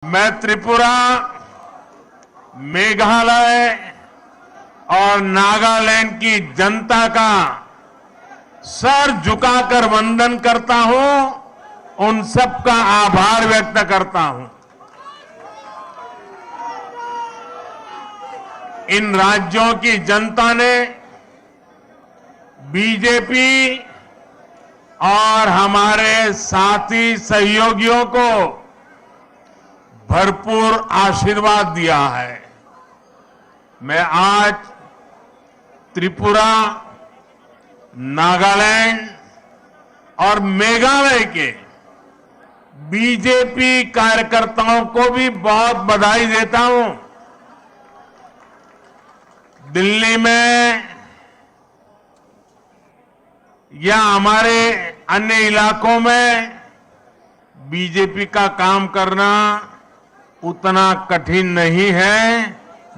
मैं त्रिपुरा, मेघालय और नागालैंड की जनता का सर झुकाकर वंदन करता हूं, उन सबका आभार व्यक्त करता हूं। इन राज्यों की जनता ने बीजेपी और हमारे साथी सहयोगियों को भरपूर आशीर्वाद दिया है। मैं आज त्रिपुरा, नागालैंड और मेघालय के बीजेपी कार्यकर्ताओं को भी बहुत बधाई देता हूं। दिल्ली में या हमारे अन्य इलाकों में बीजेपी का काम करना उतना कठिन नहीं है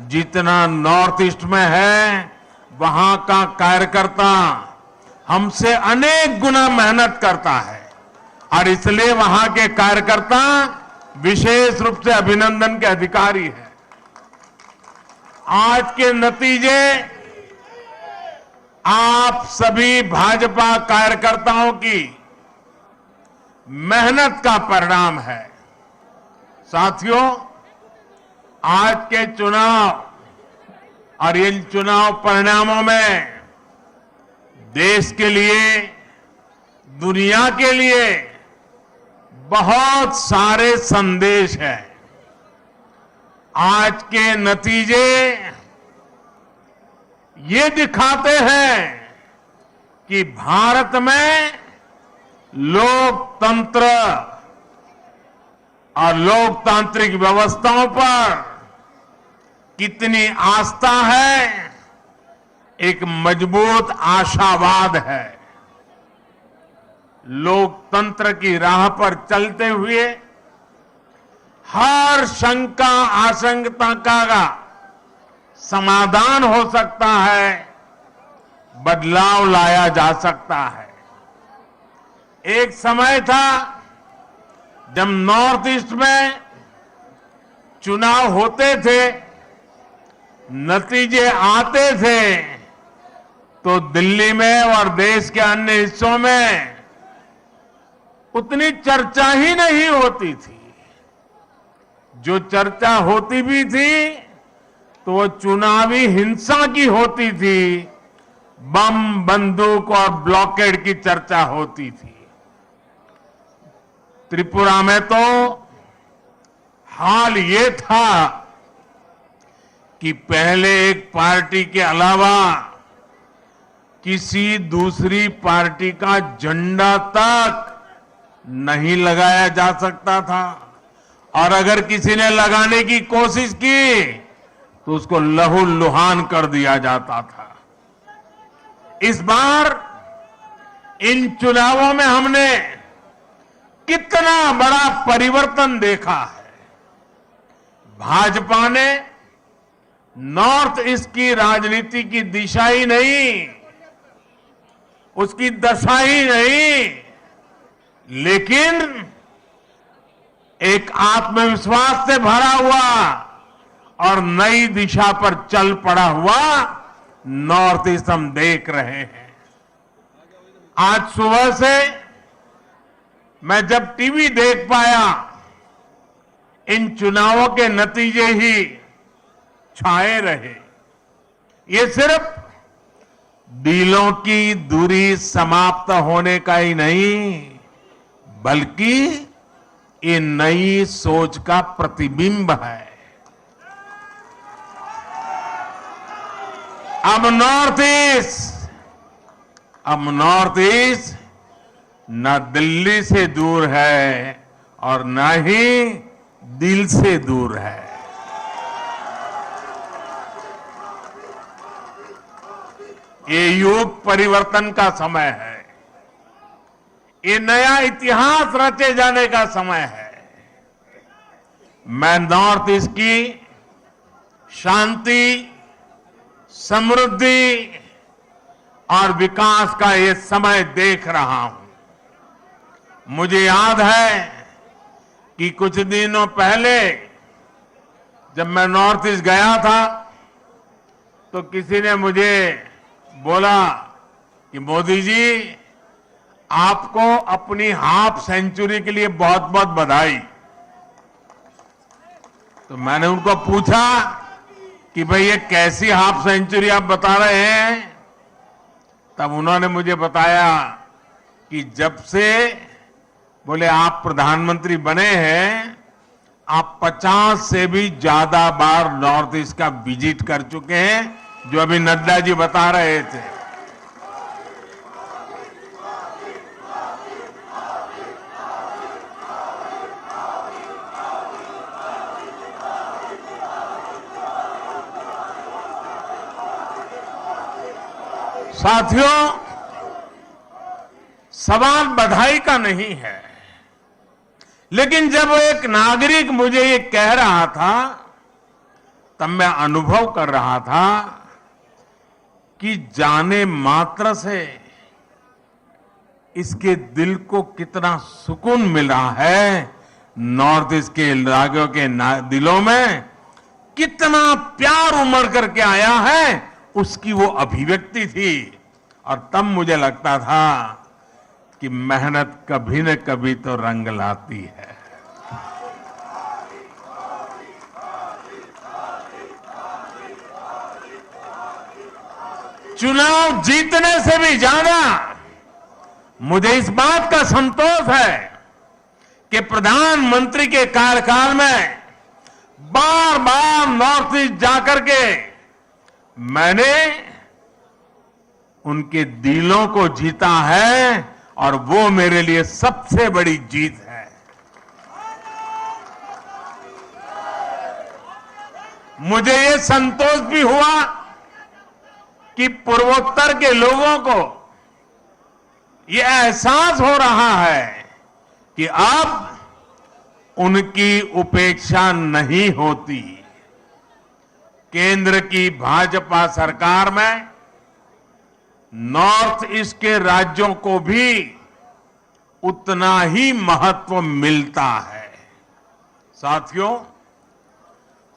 जितना नॉर्थ ईस्ट में है। वहां का कार्यकर्ता हमसे अनेक गुना मेहनत करता है और इसलिए वहां के कार्यकर्ता विशेष रूप से अभिनंदन के अधिकारी हैं। आज के नतीजे आप सभी भाजपा कार्यकर्ताओं की मेहनत का परिणाम है। साथियों, आज के चुनाव और इन चुनाव परिणामों में देश के लिए, दुनिया के लिए बहुत सारे संदेश हैं। आज के नतीजे ये दिखाते हैं कि भारत में लोकतंत्र और लोकतांत्रिक व्यवस्थाओं पर कितनी आस्था है, एक मजबूत आशावाद है। लोकतंत्र की राह पर चलते हुए हर शंका आशंका का समाधान हो सकता है, बदलाव लाया जा सकता है। एक समय था जब नॉर्थ ईस्ट में चुनाव होते थे, नतीजे आते थे तो दिल्ली में और देश के अन्य हिस्सों में उतनी चर्चा ही नहीं होती थी। जो चर्चा होती भी थी तो वो चुनावी हिंसा की होती थी, बम, बंदूक और ब्लॉकेड की चर्चा होती थी। त्रिपुरा में तो हाल ये था कि पहले एक पार्टी के अलावा किसी दूसरी पार्टी का झंडा तक नहीं लगाया जा सकता था और अगर किसी ने लगाने की कोशिश की तो उसको लहूलुहान कर दिया जाता था। इस बार इन चुनावों में हमने कितना बड़ा परिवर्तन देखा है। भाजपा ने नॉर्थ ईस्ट की राजनीति की दिशा ही नहीं, उसकी दशा ही नहीं, लेकिन एक आत्मविश्वास से भरा हुआ और नई दिशा पर चल पड़ा हुआ नॉर्थ ईस्ट हम देख रहे हैं। आज सुबह से मैं जब टीवी देख पाया, इन चुनावों के नतीजे ही छाए रहे। ये सिर्फ दिलों की दूरी समाप्त होने का ही नहीं, बल्कि ये नई सोच का प्रतिबिंब है। अब नॉर्थ ईस्ट न दिल्ली से दूर है और न ही दिल से दूर है। ये युग परिवर्तन का समय है। ये नया इतिहास रचे जाने का समय है। मैं नॉर्थ ईस्ट की शांति, समृद्धि और विकास का ये समय देख रहा हूं। मुझे याद है कि कुछ दिनों पहले जब मैं नॉर्थ ईस्ट गया था तो किसी ने मुझे बोला कि मोदी जी आपको अपनी हाफ सेंचुरी के लिए बहुत बहुत बधाई। तो मैंने उनको पूछा कि भाई ये कैसी हाफ सेंचुरी आप बता रहे हैं। तब उन्होंने मुझे बताया कि जब से बोले आप प्रधानमंत्री बने हैं आप 50 से भी ज्यादा बार नॉर्थ ईस्ट का विजिट कर चुके हैं, जो अभी नड्डा जी बता रहे थे। साथियों, सवाल बधाई का नहीं है, लेकिन जब एक नागरिक मुझे ये कह रहा था तब मैं अनुभव कर रहा था कि जाने मात्र से इसके दिल को कितना सुकून मिला है, नॉर्थ ईस्ट के राज्यों के दिलों में कितना प्यार उमड़ करके आया है, उसकी वो अभिव्यक्ति थी। और तब मुझे लगता था कि मेहनत कभी न कभी तो रंग लाती है। चुनाव जीतने से भी ज्यादा मुझे इस बात का संतोष है कि प्रधानमंत्री के कार्यकाल में बार बार नॉर्थ ईस्ट जाकर के मैंने उनके दिलों को जीता है और वो मेरे लिए सबसे बड़ी जीत है। मुझे ये संतोष भी हुआ कि पूर्वोत्तर के लोगों को ये एहसास हो रहा है कि अब उनकी उपेक्षा नहीं होती। केंद्र की भाजपा सरकार में नॉर्थ ईस्ट के राज्यों को भी उतना ही महत्व मिलता है। साथियों,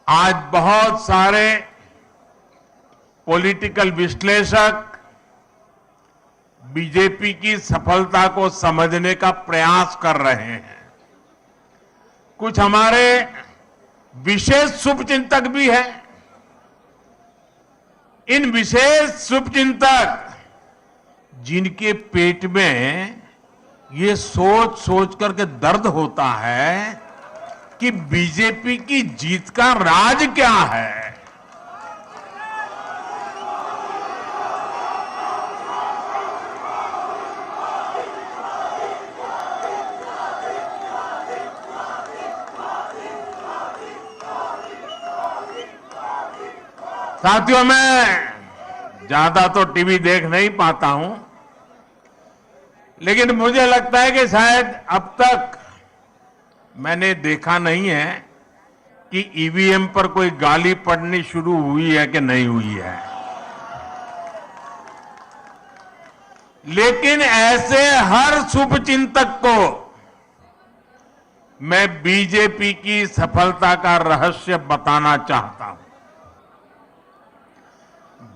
आज बहुत सारे पॉलिटिकल विश्लेषक बीजेपी की सफलता को समझने का प्रयास कर रहे हैं। कुछ हमारे विशेष शुभचिंतक भी हैं। इन विशेष शुभचिंतक जिनके पेट में ये सोच सोच करके दर्द होता है कि बीजेपी की जीत का राज क्या है। साथियों, मैं ज्यादा तो टीवी देख नहीं पाता हूं, लेकिन मुझे लगता है कि शायद अब तक मैंने देखा नहीं है कि ईवीएम पर कोई गाली पड़नी शुरू हुई है कि नहीं हुई है। लेकिन ऐसे हर शुभचिंतक को मैं बीजेपी की सफलता का रहस्य बताना चाहता हूं।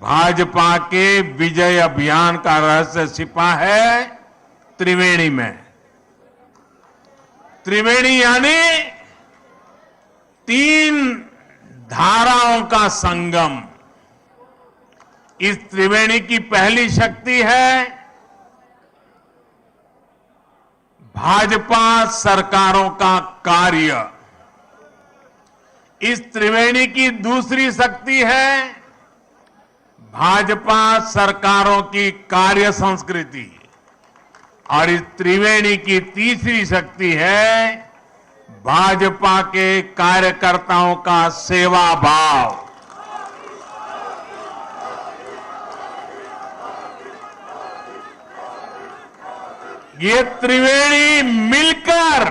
भाजपा के विजय अभियान का रहस्य छिपा है त्रिवेणी में। त्रिवेणी यानी 3 धाराओं का संगम। इस त्रिवेणी की पहली शक्ति है भाजपा सरकारों का कार्य। इस त्रिवेणी की दूसरी शक्ति है भाजपा सरकारों की कार्य संस्कृति, और इस त्रिवेणी की तीसरी शक्ति है भाजपा के कार्यकर्ताओं का सेवा भाव। ये त्रिवेणी मिलकर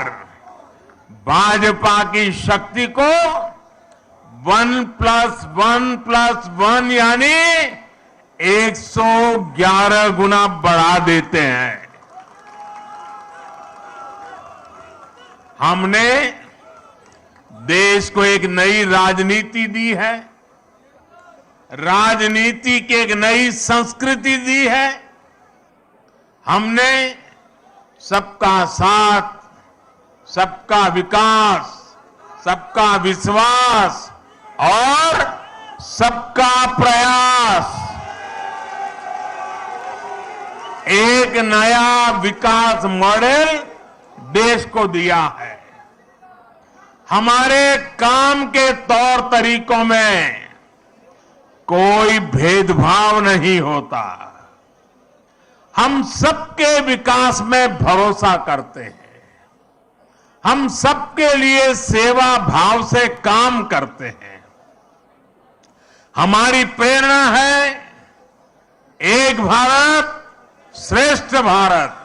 भाजपा की शक्ति को 1+1+1 यानी 111 गुना बढ़ा देते हैं। हमने देश को एक नई राजनीति दी है, राजनीति की एक नई संस्कृति दी है। हमने सबका साथ, सबका विकास, सबका विश्वास और सबका प्रयास, एक नया विकास मॉडल देश को दिया है। हमारे काम के तौर तरीकों में कोई भेदभाव नहीं होता। हम सबके विकास में भरोसा करते हैं। हम सबके लिए सेवा भाव से काम करते हैं। हमारी प्रेरणा है एक भारत श्रेष्ठ भारत।